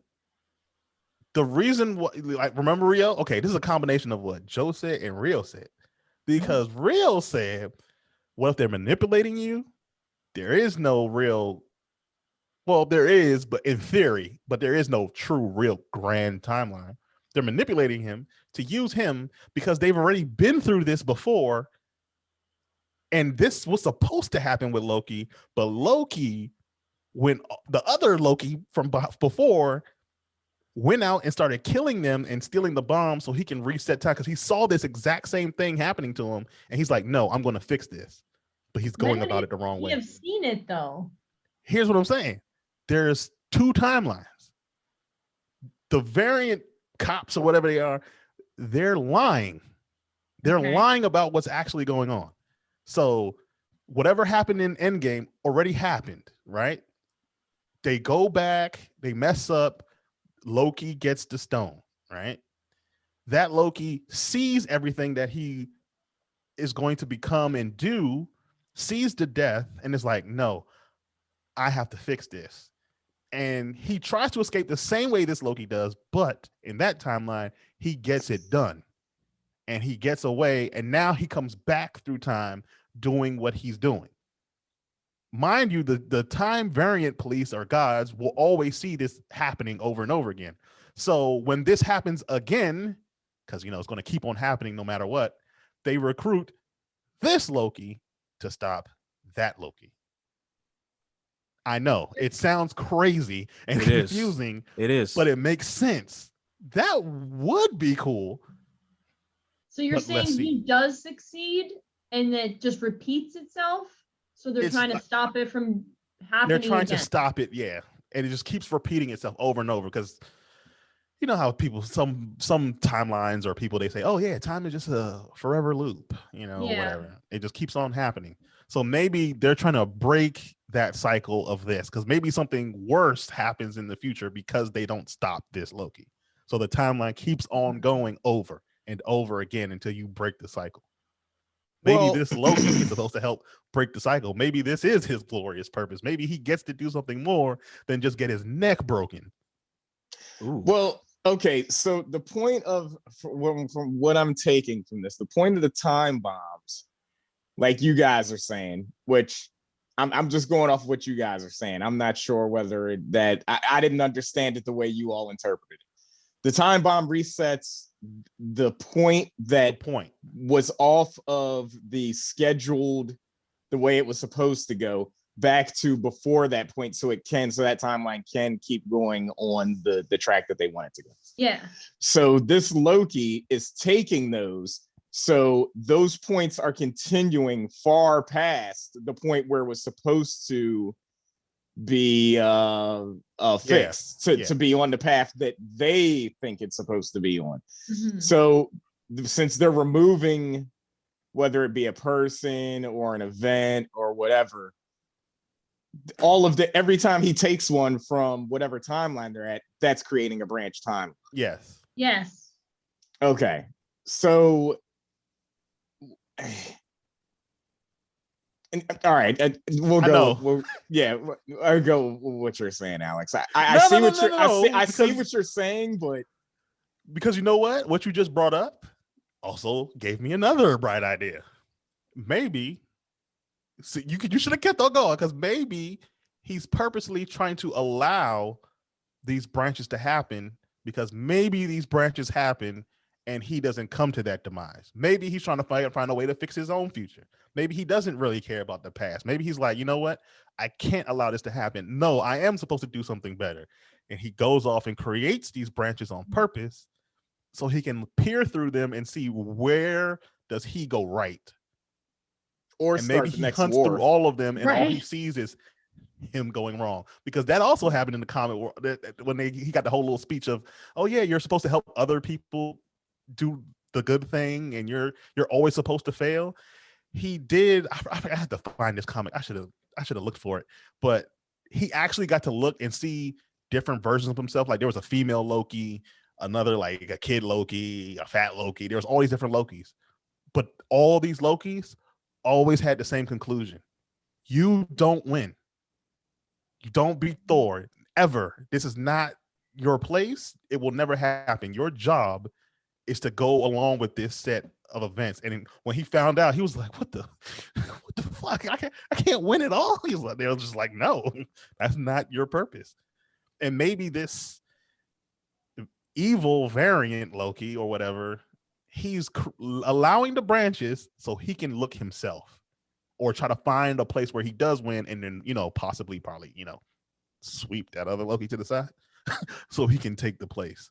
The reason what, like, remember Rio? Okay, this is a combination of what Joe said and Rio said. Because Rio said, what if they're manipulating you? There is no real, well, there is, but in theory, but there is no true, real grand timeline. They're manipulating him to use him because they've already been through this before. And this was supposed to happen with Loki, but Loki, when the other Loki from before went out and started killing them and stealing the bomb so he can reset time, because he saw this exact same thing happening to him. And he's like, no, I'm going to fix this. But he's going about it the wrong way. You've seen it though. Here's what I'm saying. There's two timelines. The variant cops or whatever they are, they're lying. They're lying about what's actually going on. So whatever happened in Endgame already happened, right? They go back, they mess up, Loki gets the stone, right? That Loki sees everything that he is going to become and do, sees the death, and is like, no, I have to fix this. And he tries to escape the same way this Loki does, but in that timeline, he gets it done. And he gets away, and now he comes back through time doing what he's doing. Mind you, the time variant police or gods will always see this happening over and over again. So when this happens again, because it's going to keep on happening no matter what, they recruit this Loki to stop that Loki. I know it sounds crazy and confusing. It is, but it makes sense. That would be cool. So you're saying he does succeed and it just repeats itself? So they're trying to stop it from happening. They're trying again. to stop it, yeah. And it just keeps repeating itself over and over, because you know how people, some timelines or people, they say, oh yeah, time is just a forever loop, whatever. It just keeps on happening. So maybe they're trying to break that cycle of this, because maybe something worse happens in the future because they don't stop this Loki. So the timeline keeps on going over and over again until you break the cycle. Maybe this Loki is supposed to help break the cycle. Maybe this is his glorious purpose. Maybe he gets to do something more than just get his neck broken. Ooh. Well, okay. So the point from what I'm taking from this, the point of the time bombs, like you guys are saying, which I'm just going off what you guys are saying. I'm not sure whether I didn't understand it the way you all interpreted it. The time bomb resets the point that was off of the scheduled, the way it was supposed to go, back to before that point, so that timeline can keep going on the track that they want it to go. Yeah. So this Loki is taking those, so those points are continuing far past the point where it was supposed to be fixed to be on the path that they think it's supposed to be on. Mm-hmm. So since they're removing, whether it be a person or an event or whatever, every time he takes one from whatever timeline they're at, that's creating a branch time. Yes. Okay. So all right, we'll go. I'll go with what you're saying, Alex. I see what you're saying, but because you know what you just brought up also gave me another bright idea. Maybe you should have kept on going, because maybe he's purposely trying to allow these branches to happen, because maybe these branches happen and he doesn't come to that demise. Maybe he's trying to find a way to fix his own future. Maybe he doesn't really care about the past. Maybe he's like, you know what? I can't allow this to happen. No, I am supposed to do something better. And he goes off and creates these branches on purpose so he can peer through them and see where does he go right. And maybe he hunts through all of them, and all he sees is him going wrong. Because that also happened in the comic world when he got the whole little speech of, oh yeah, you're supposed to help other people do the good thing and you're always supposed to fail. He did. I had to find this comic. I should have looked for it, but he actually got to look and see different versions of himself. Like there was a female Loki, another like a kid Loki, a fat Loki. There was all these different Lokis, but all these Lokis always had the same conclusion: you don't win. You don't beat Thor ever. This is not your place. It will never happen. Your job is to go along with this set of events. And when he found out, he was like, what the fuck? I can't win it all. He was like, they were just like, no, that's not your purpose. And maybe this evil variant Loki or whatever, he's allowing the branches so he can look himself or try to find a place where he does win. And then, probably, sweep that other Loki to the side so he can take the place.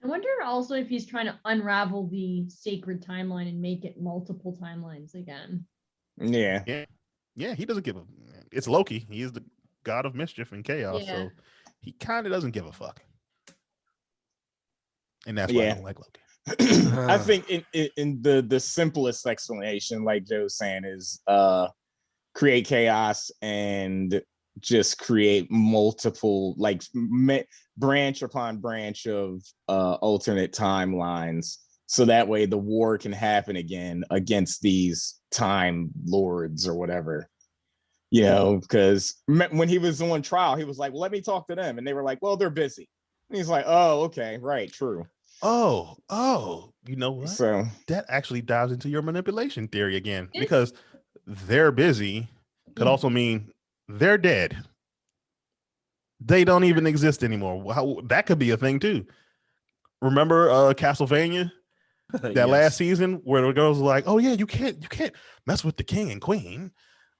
I wonder also if he's trying to unravel the sacred timeline and make it multiple timelines again. Yeah. He doesn't give a. It's Loki. He is the god of mischief and chaos, so he kind of doesn't give a fuck. And that's why I don't like Loki. I think in the simplest explanation, like Joe's saying, is create chaos and just create multiple, like branch upon branch of alternate timelines, so that way the war can happen again against these time lords or whatever, because when he was on trial, he was like, well, let me talk to them, and they were like, well, they're busy, and he's like, oh, okay, right, true. You know what? So that actually dives into your manipulation theory again, because they're busy could also mean they're dead. They don't even exist anymore. That could be a thing too. Remember Castlevania? That last season where the girls were like, oh yeah, you can't mess with the king and queen.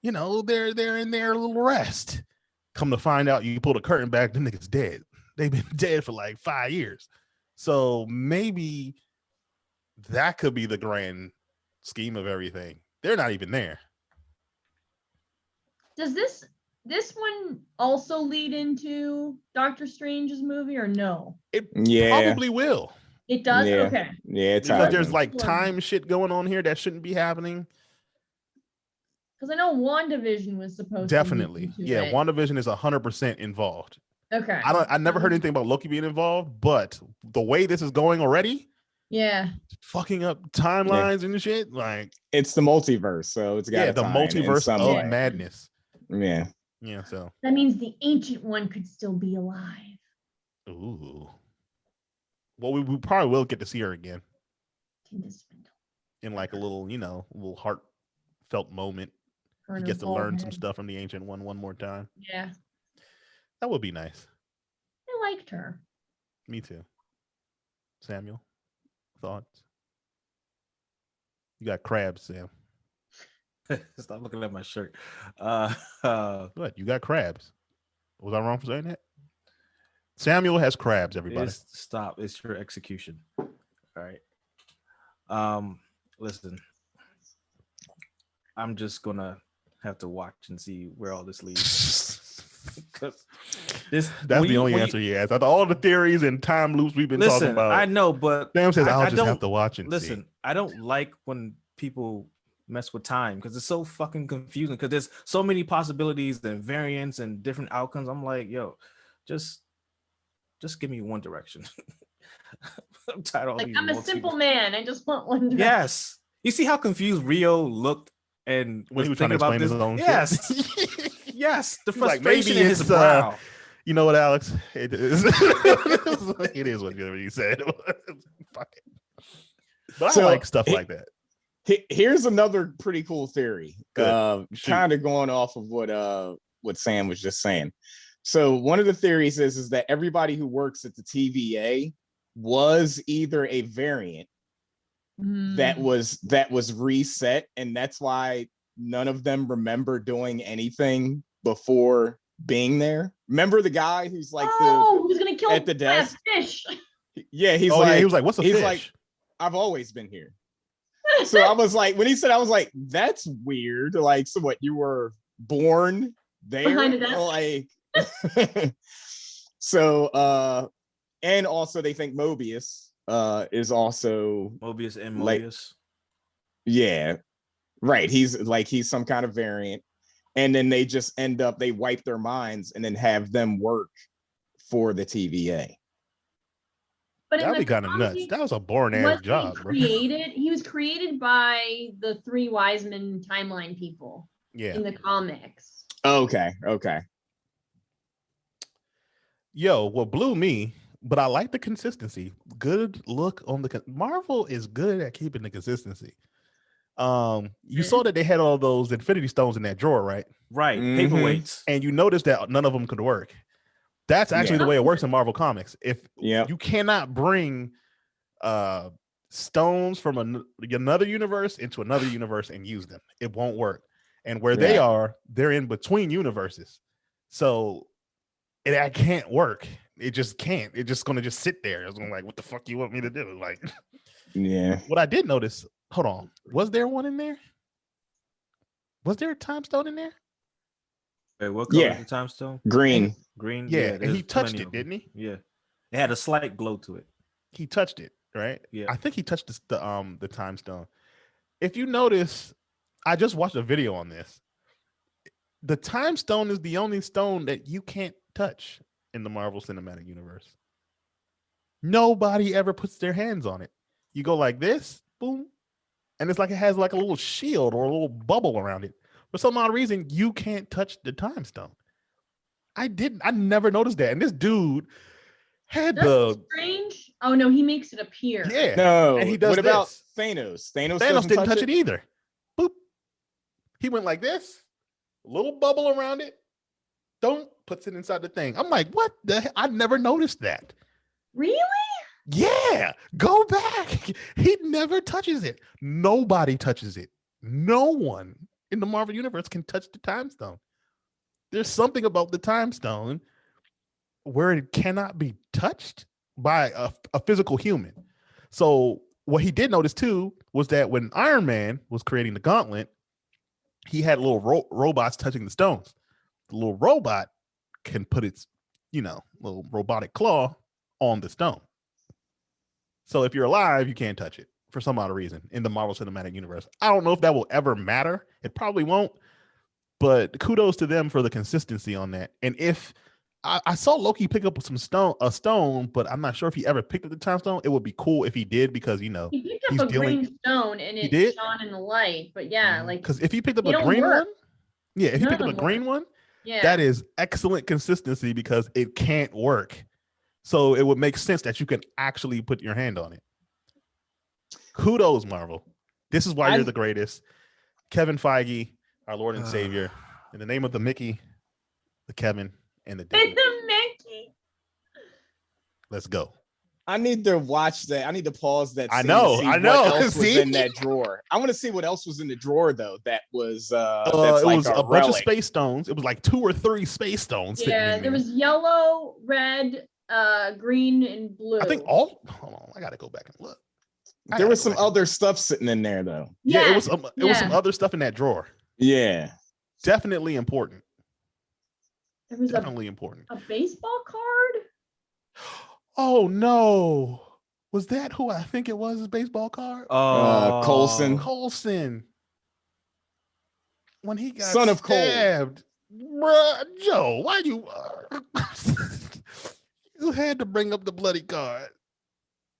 They're in their little rest. Come to find out, you pull the curtain back, the niggas dead. They've been dead for like 5 years. So maybe that could be the grand scheme of everything. They're not even there. Does this one also lead into Doctor Strange's movie or no? It probably will. It does? Yeah. Okay. Yeah, it's because there's like time shit going on here that shouldn't be happening. Because I know WandaVision was supposed definitely. to Yeah, it. WandaVision is 100% involved. Okay. I never heard anything about Loki being involved, but the way this is going already, fucking up timelines and shit, like it's the multiverse, so it's got the multiverse of madness. Yeah. So that means the ancient one could still be alive. Ooh. Well, we probably will get to see her again in like a little, little heartfelt moment. He gets to learn some stuff from the ancient one more time. Yeah. That would be nice. I liked her. Me too. Samuel, thoughts? You got crabs, Sam. Stop looking at my shirt. What? You got crabs. Was I wrong for saying that? Samuel has crabs, everybody. Stop. It's your execution. All right. Listen. I'm just gonna have to watch and see where all this leads. Because that's the only answer he has. After all the theories and time loops we've been talking about. I know, but Sam says I'll just have to watch and listen. See. I don't like when people mess with time because it's so fucking confusing. Because there's so many possibilities and variants and different outcomes. I'm like, yo, just give me one direction. I'm tired of all these. I'm a simple man. I just want one direction. Yes. You see how confused Rio looked and when he was trying to explain his own shit? Yes. The frustration like, in his brow. You know what, Alex? It is. It is what you said. Fuck it. But I like stuff like that. Here's another pretty cool theory. Kind of going off of what Sam was just saying. So one of the theories is that everybody who works at the TVA was either a variant that was reset, and that's why none of them remember doing anything before being there. Remember the guy who's like who's gonna kill at the desk? Fish. Yeah, he was like, what's a fish? He's like, I've always been here. So I was like, when he said, I was like, that's weird. Like, so what? You were born there? Like, so and also they think Mobius is also Mobius and like- Mobius. yeah, right. He's some kind of variant, and then they just they wipe their minds and then have them work for the TVA. But in That'd the be kind of nuts. comic, That was a boring ass wasn't job, bro. he was created by the three Wiseman timeline people Yeah. in the comics. Okay. Yo, what blew me, but I like the consistency. Good look on the Marvel is good at keeping the consistency. You saw that they had all those Infinity Stones in that drawer, right? Right. Mhm. Paperweights. And you noticed that none of them could work. That's actually the way it works in Marvel Comics. If you cannot bring stones from another universe into another universe and use them, it won't work. And where they are, they're in between universes. So it can't work. It just can't. It's just gonna just sit there. It's gonna like, what the fuck you want me to do? Like, yeah. What I did notice, hold on, was there one in there? Was there a time stone in there? Wait, what color is the time stone? Green. Green. Yeah, and he there's touched plenty it, of them. didn't he? Yeah, it had a slight glow to it. He touched it, right? Yeah. I think he touched the time stone. If you notice, I just watched a video on this. The time stone is the only stone that you can't touch in the Marvel Cinematic Universe. Nobody ever puts their hands on it. You go like this, boom, and it's like it has like a little shield or a little bubble around it. For some odd reason, you can't touch the time stone. I never noticed that. And this dude had That's strange. Oh no, he makes it appear. yeah. No. And he does what about this. Thanos? Thanos didn't touch it either. Boop. He went like this, little bubble around it. Don't puts it inside the thing. I'm like, what the hell? I never noticed that. Really? Yeah, go back. He never touches it. Nobody touches it. No one in the Marvel Universe can touch the time stone. There's something about the time stone where it cannot be touched by a physical human. So what he did notice too was that when Iron Man was creating the gauntlet, he had little robots touching the stones. The little robot can put its, little robotic claw on the stone. So if you're alive, you can't touch it for some odd reason in the Marvel Cinematic Universe. I don't know if that will ever matter. It probably won't. But kudos to them for the consistency on that. And if I saw Loki pick up a stone, but I'm not sure if he ever picked up the time stone. It would be cool if he did because he picked up a green stone and it shone in the light. But yeah, like because if he picked up a green one, if he picked up a green one, that is excellent consistency because it can't work. So it would make sense that you can actually put your hand on it. Kudos, Marvel. This is why you're the greatest. Kevin Feige, our Lord and Savior. In the name of the Mickey, the Kevin, and the Disney. The Mickey. Let's go. I need to watch that. I need to pause that. I know. What else was in that drawer? I want to see what else was in the drawer though. That was that's it like was a relic. bunch of space stones. It was like 2 or 3 space stones. Yeah, there was yellow, red, green, and blue. I think all. Hold on, I gotta go back and look. There was some other stuff sitting in there though. Yeah, it was some other stuff in that drawer. Yeah, definitely important. There was definitely important. A baseball card. Oh no! Was that who I think it was? His baseball card? Coulson. When he got son of stabbed, bruh, Joe, why you? You had to bring up the bloody card.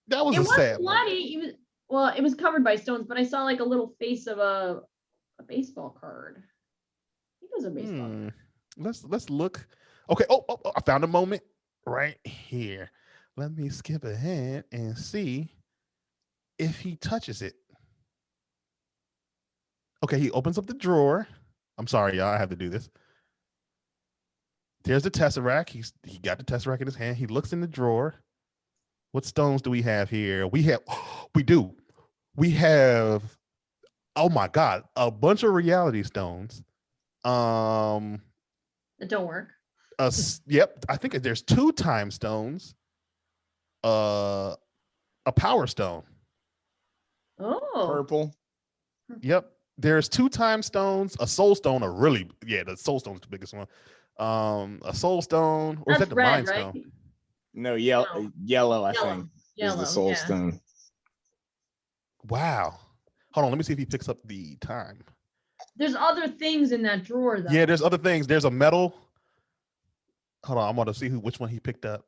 That was sad. Bloody. It was covered by stones, but I saw like a little face of a baseball card. I think it was a baseball card. Let's look. Okay. Oh, I found a moment right here. Let me skip ahead and see if he touches it. Okay, he opens up the drawer. I'm sorry, y'all. I have to do this. There's the Tesseract. He got the Tesseract in his hand. He looks in the drawer. What stones do we have here? We have, oh my God, a bunch of reality stones. That don't work. Yep, I think there's 2 time stones. A power stone. Oh. Purple. Yep. There's 2 time stones, a soul stone, the soul stone is the biggest one. A soul stone, or is that the red, mind right? stone? No, yellow, I think. is the Yellow, soul yeah. stone. Wow. Hold on, let me see if he picks up the time. There's other things in that drawer though. Yeah, there's other things. There's a metal. Hold on, I'm gonna see which one he picked up.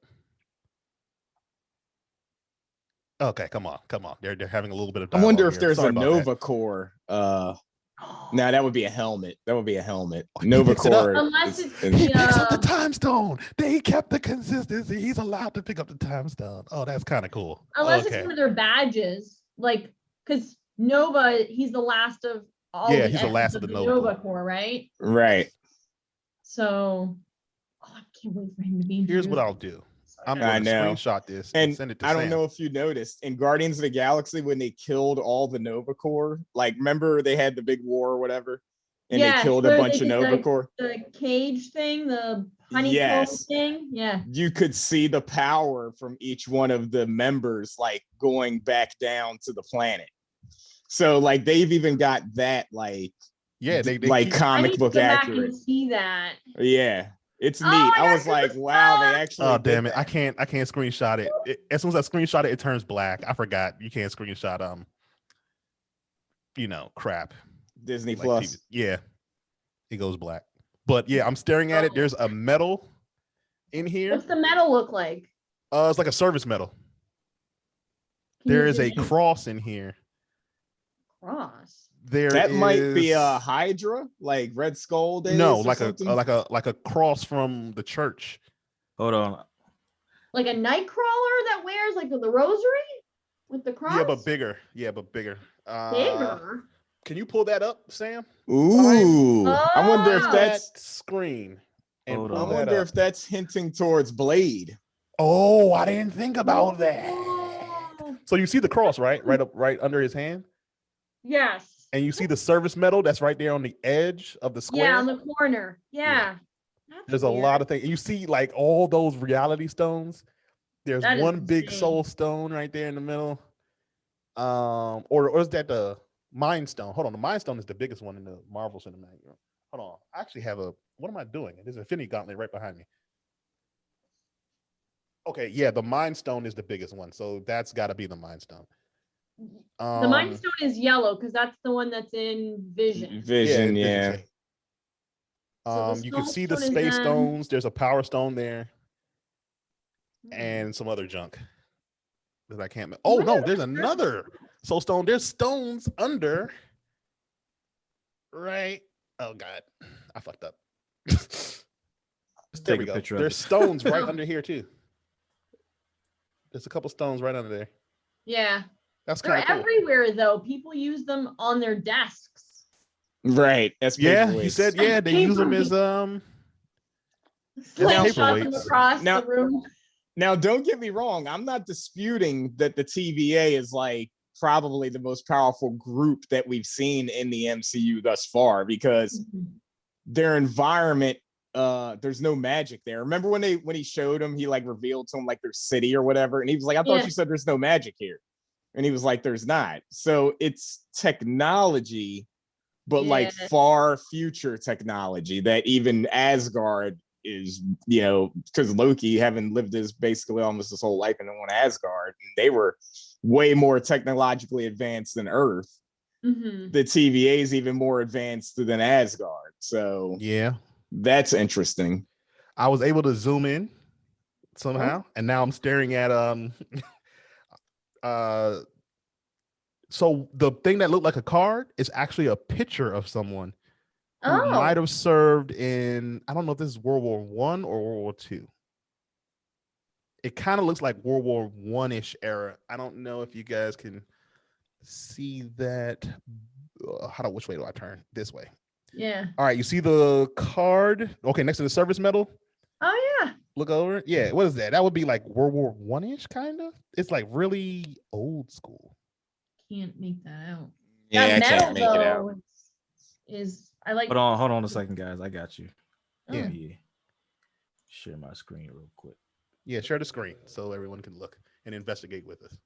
Okay, come on. They're having a little bit of I dialogue wonder if here. there's Sorry a about Nova Core. No, that would be a helmet. He Nova picks it up. Core. Unless is- it's is- He picks up the time stone. They kept the consistency. He's allowed to pick up the time stone. Oh, that's kind of cool. unless Okay. it's one of their badges, like because Nova, he's the last of all Yeah, the he's the last essence of the of Nova Corps, right? right. So, oh, I can't wait for him to be. Here's what introduced. I'll do. I'm I going to know. screenshot this and And send it to I don't Sam. know if you noticed in Guardians of the Galaxy when they killed all the Nova Corps, like remember they had the big war or whatever, and Yes, they killed a where bunch they of did Nova Corps. The cage thing, the honeycomb Yes. thing. Yeah. You could see the power from each one of the members like going back down to the planet. So like they've even got that like they like keep- I comic need to book go back accurate. and see that. Yeah. It's Oh, neat. I I got was like, Christmas wow, they stuff. actually Oh did damn it! that. I can't screenshot it. As soon as I screenshot it, it turns black. I forgot you can't screenshot crap. Disney Like Plus. TV. Yeah, it goes black. But yeah, I'm staring at it. There's a medal in here. What's the medal look like? It's like a service medal. Can you There is a zoom in? cross in here. Cross. That might be a Hydra, like Red Skull days. no, or like something. like a cross from the church. Hold on. Like a night crawler that wears like the rosary with the cross? Yeah, but bigger. Bigger. Bigger. Can you pull that up, Sam? Ooh, I wonder if Oh. that's. That screen. And Hold pull on. I that wonder up. if that's hinting towards Blade. Oh, I didn't think about that. Oh. So you see the cross, right? Right under his hand. Yes. And you see the service medal that's right there on the edge of the square. Yeah, on the corner. Yeah. That's There's a weird. lot of things. You see like all those reality stones. There's That is one big insane. soul stone right there in the middle. Or is that the Mind Stone? Hold on, the Mind Stone is the biggest one in the Marvel Cinematic Universe. Hold on, I actually have what am I doing? There's an Infinity Gauntlet right behind me. Okay, yeah, the Mind Stone is the biggest one, so that's got to be the Mind Stone. The Mind Stone is yellow because that's the one that's in Vision. Vision, Vision yeah. Stone. So the You can Soul see the Stone is Space them. Stones. There's a Power Stone there, and some other junk that I can't. Oh no, there's another Soul Stone. There's stones under. Right. Oh God, I fucked up. There take we a go. picture of There's it. stones right under here too. There's a couple stones right under there. Yeah. That's They're kind of cool. everywhere though. People use them on their desks. Right. That's Yeah, paperweights. he said. Yeah, they use them as Slingshot them paperweights. across Now- the room. Now, don't get me wrong. I'm not disputing that the TVA is like probably the most powerful group that we've seen in the MCU thus far because their environment, there's no magic there. Remember when he showed him, he like revealed to him like their city or whatever, and he was like, "I thought Yeah. you said there's no magic here," and he was like, "There's not." So it's technology, but like Yeah. far future technology that even Asgard is, because Loki having lived his basically almost his whole life in on Asgard, and they were way more technologically advanced than Earth. Mhm. The TVA is even more advanced than Asgard, so Yeah, that's interesting. I was able to zoom in somehow, and now I'm staring at So the thing that looked like a card is actually a picture of someone who might Oh. have served in, I don't know if this is World War I or World War II. It kind of looks like World War One-ish era. I don't know if you guys can see that. Which way do I turn? This way. Yeah. All right, you see the card? Okay, next to the service medal. Oh yeah. Look over it. Yeah, what is that? That would be like World War One-ish, kind of. It's like really old school. Can't make that out. Yeah, That I metal, can't make it out. though, is I like. Hold on a second, guys. I got you. Oh. Yeah. Let me share my screen real quick. Yeah, share the screen so everyone can look and investigate with us.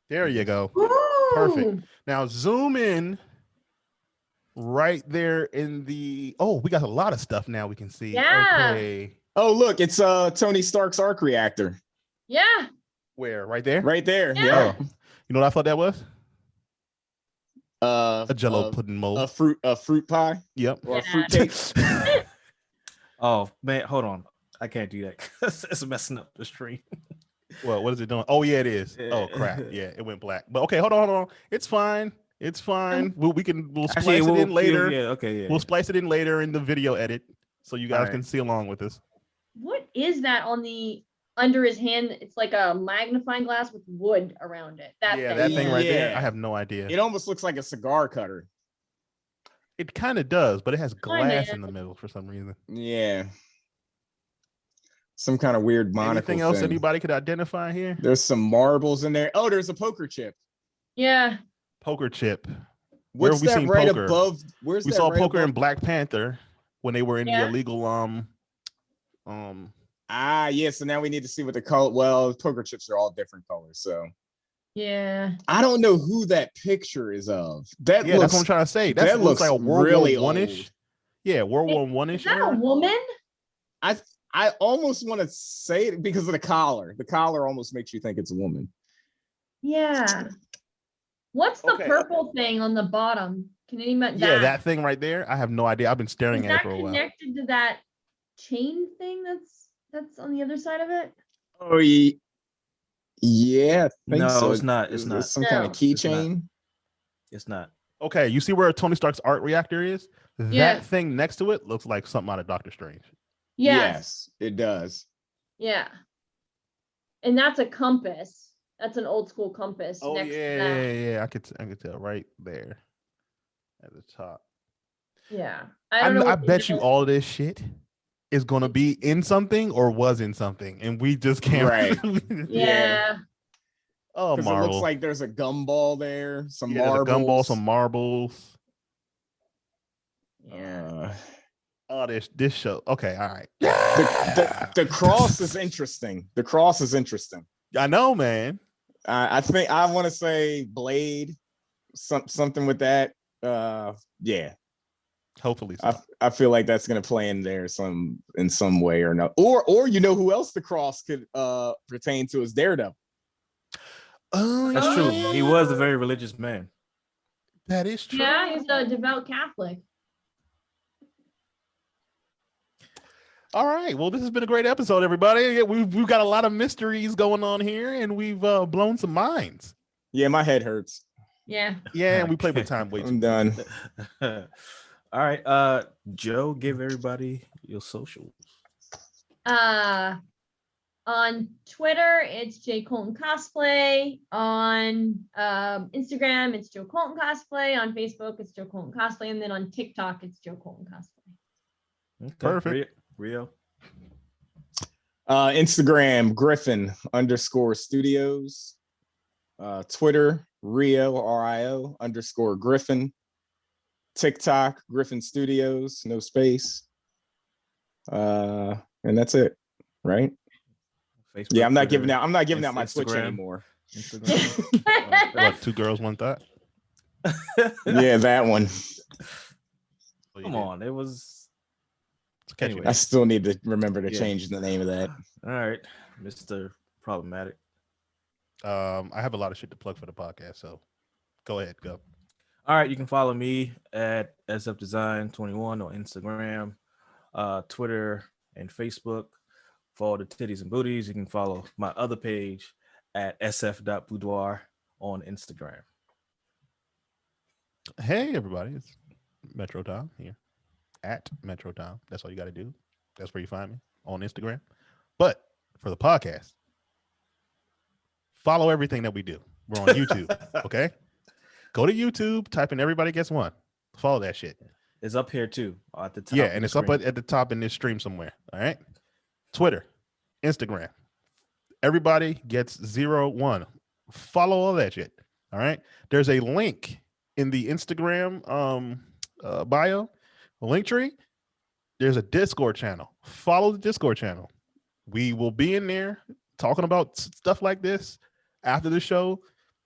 There you go. Perfect. Ooh. Now zoom in right there in the. Oh, we got a lot of stuff now we can see. Yeah. Okay. Oh, look, it's Tony Stark's arc reactor. Yeah. Where? Right there? Right there. Yeah. Yeah. Oh, you know what I thought that was? A Jello A pudding mold. a fruit pie Yep. or a Yeah. fruit cake. Oh man, hold on. I can't do that. It's messing up the stream. Well, what is it doing? Oh yeah, it is. Oh crap. Yeah, it went black. But okay, hold on. It's fine. It's fine. We'll splice Actually, it in later. Yeah, okay, yeah. We'll splice it in later in the video edit, so you guys Alright. can see along with us. What is that on the under his hand? It's like a magnifying glass with wood around it. That Yeah, thing. that thing right there. Yeah. I have no idea. It almost looks like a cigar cutter. It kind of does, but it has glass Kinda. in the middle for some reason. Yeah. Some kind of weird monocle Anything else thing. anybody could identify here? There's some marbles in there. Oh, there's a poker chip. Yeah. Poker chip. Where What's have we that seen right poker? above? Where's We that saw right poker in above? Black Panther when they were in the Yeah. illegal Yeah. So now we need to see what the color. Well, poker chips are all different colors. So Yeah. I don't know who that picture is of. That yeah, looks. that's what I'm trying to say. That that looks looks like a World really War One-ish. old. Yeah, World War Is One-ish that a era. woman? I almost want to say it because of the collar. The collar almost makes you think it's a woman. Yeah. What's the Okay. purple thing on the bottom? Can anyone? Yeah, that thing right there. I have no idea. I've been staring Is at it that for a while. connected to that chain thing that's on the other side of it? Oh, yeah. I think No, so. it's not. It's Is not. this some kind of No. It's not. keychain? It's not. Okay, you see where Tony Stark's art reactor is? That Yeah. thing next to it looks like something out of Doctor Strange. Yes. It does. Yeah. And that's a compass. That's an old school compass. Oh next to yeah, that. yeah. I could tell right there at the top. Yeah. I don't know. I what the bet you difference- all this shit is gonna be in something or was in something, and we just can't. Right. Yeah. Oh, Because it Marvel. looks like there's a gumball there, some Yeah, there's a marbles. gumball, some marbles. Yeah. Oh, this show. Okay, all right. The cross is interesting. The cross is interesting. I know, man. I think I want to say Blade, something with that. Yeah, Hopefully, so. I feel like that's gonna play in there in some way or no. Or you know who else the cross could pertain to is Daredevil. Oh, That's true. He was a very religious man. That is true. Yeah, he's a devout Catholic. All right. Well, this has been a great episode, everybody. Yeah, we've got a lot of mysteries going on here, and we've blown some minds. Yeah, my head hurts. Yeah. Yeah, and we played with time way too I'm done. All right. Joe, give everybody your socials. On Twitter, it's J Colton Cosplay. On Instagram, it's Joe Colton Cosplay. On Facebook, it's Joe Colton Cosplay. And then on TikTok, it's Joe Colton Cosplay. Okay. Perfect. Rio. Instagram Griffin_studios. Twitter Rio RIO_Griffin. TikTok Griffin Studios, no space. And that's it, right? Facebook, Yeah, I'm not Twitter, giving out my Twitch Instagram. anymore. Instagram. What, 2 girls, 1 thought? Yeah, that one. Oh, you Come did. on, it was. It's catchy. Anyway. I still need to remember to Yeah. change the name of that. All right, Mr. Problematic. I have a lot of shit to plug for the podcast, so go ahead, go. All right, you can follow me at sfdesign21 on Instagram, Twitter, and Facebook. For all the titties and booties, you can follow my other page at sf.boudoir on Instagram. Hey, everybody, it's Metro Tom here at Metro Tom. That's all you got to do. That's where you find me on Instagram. But for the podcast, follow everything that we do. We're on YouTube. Okay, go to YouTube, type in "Everybody Gets One." Follow that shit. It's up here too at the top. Yeah, of and the it's up screen. at the top in this stream somewhere. All right. Twitter, Instagram. Everybody gets 01. Follow all that shit. All right. There's a link in the Instagram bio, a link tree. There's a Discord channel. Follow the Discord channel. We will be in there talking about stuff like this after the show.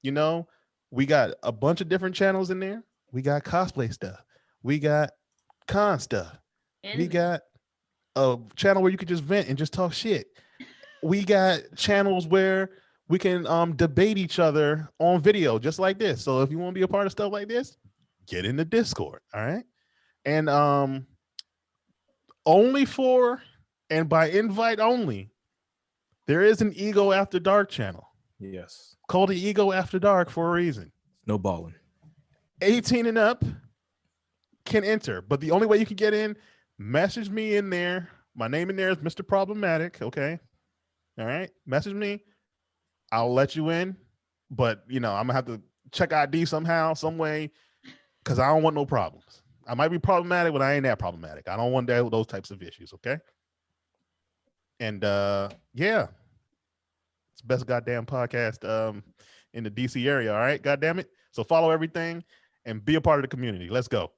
You know, we got a bunch of different channels in there. We got cosplay stuff. We got con stuff. We Anime. got a channel where you could just vent and just talk shit. We got channels where we can debate each other on video, just like this. So if you want to be a part of stuff like this, get in the Discord. All right. And only for and by invite only, there is an Ego After Dark channel. Yes. Called the Ego After Dark for a reason. No balling. 18 and up can enter, but the only way you can get in, message me in there. My name in there is Mr. Problematic. Okay. All right. Message me. I'll let you in, but I'm gonna have to check ID somehow, some way, because I don't want no problems. I might be problematic, but I ain't that problematic. I don't want those types of issues. Okay. And yeah, it's the best goddamn podcast in the DC area. All right. God damn it. So follow everything and be a part of the community. Let's go.